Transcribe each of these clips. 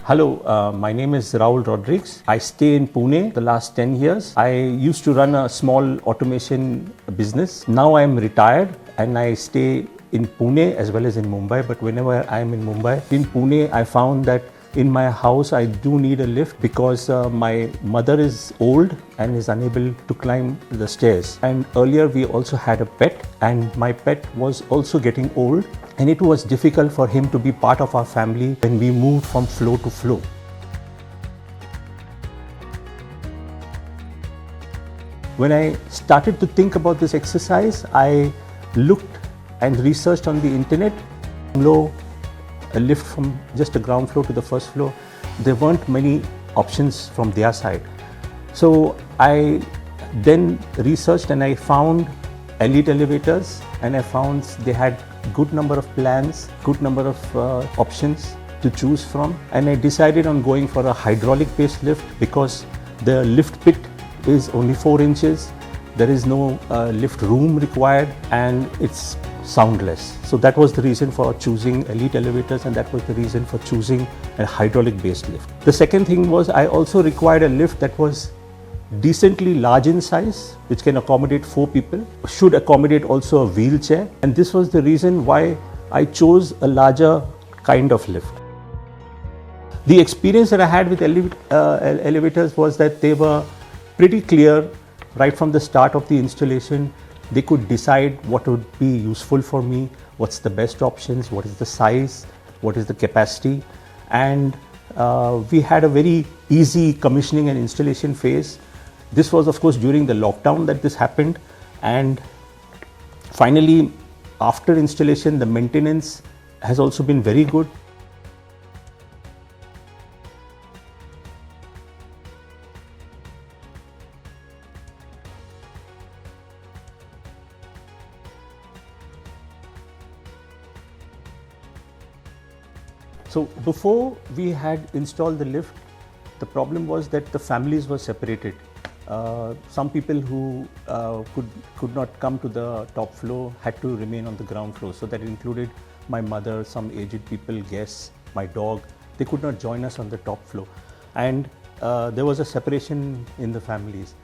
Hello, my name is Rahul Rodriguez. I stay in Pune the last 10 years. I used to run a small automation business. Now I am retired and I stay in Pune as well as in Mumbai. But whenever I am in Mumbai, in Pune, I found that in my house, I do need a lift because my mother is old and is unable to climb the stairs. And earlier we also had a pet, and my pet was also getting old, and it was difficult for him to be part of our family when we moved from floor to floor. When I started to think about this exercise, I looked and researched on the internet. A lift from just the ground floor to the first floor, there weren't many options from their side. So I then researched and I found Elite Elevators, and I found they had good number of plans, good number of options to choose from, and I decided on going for a hydraulic based lift because the lift pit is only 4 inches, there is no lift room required, and it's soundless. So that was the reason for choosing Elite Elevators, and that was the reason for choosing a hydraulic based lift. The second thing was I also required a lift that was decently large in size, which can accommodate 4 people, should accommodate also a wheelchair, and this was the reason why I chose a larger kind of lift. The experience that I had with elevators was that they were pretty clear right from the start of the installation. They could decide what would be useful for me, what's the best options, what is the size, what is the capacity, and we had a very easy commissioning and installation phase. This was of course during the lockdown that this happened, and finally after installation the maintenance has also been very good. So before we had installed the lift, the problem was that the families were separated. Some people who could not come to the top floor had to remain on the ground floor. So that included my mother, some aged people, guests, my dog. They could not join us on the top floor. And there was a separation in the families.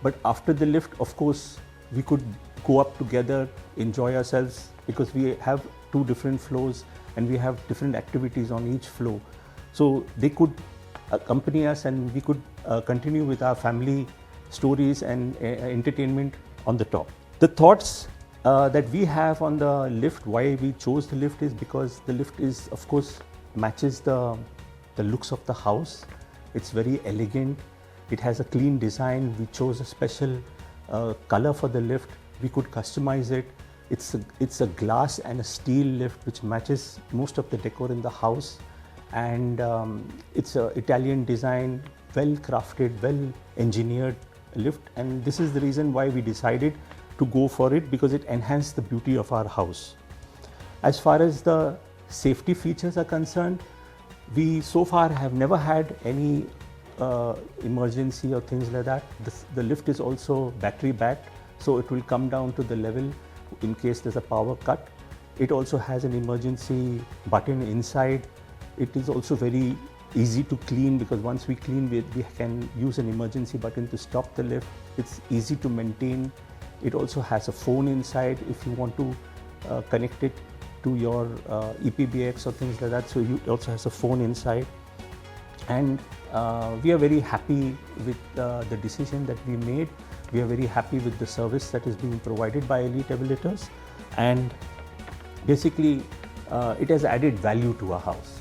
But after the lift, of course, we could go up together, enjoy ourselves, because we have 2 different floors and we have different activities on each floor. So they could accompany us and we could continue with our family stories and entertainment on the top. The thoughts that we have on the lift, why we chose the lift, is because the lift is, of course, matches the looks of the house. It's very elegant. It has a clean design. We chose a special color for the lift. We could customize it. It's a glass and a steel lift which matches most of the decor in the house, and it's an Italian design, well crafted, well engineered lift, and this is the reason why we decided to go for it, because it enhanced the beauty of our house. As far as the safety features are concerned, we so far have never had any emergency or things like that. The lift is also battery backed, so it will come down to the level in case there's a power cut. It also has an emergency button inside. It is also very easy to clean, because once we clean it, we can use an emergency button to stop the lift. It's easy to maintain. It also has a phone inside if you want to connect it to your EPBX or things like that. So it also has a phone inside. And we are very happy with the decision that we made. We are very happy with the service that is being provided by Elite Elevators, and basically it has added value to our house.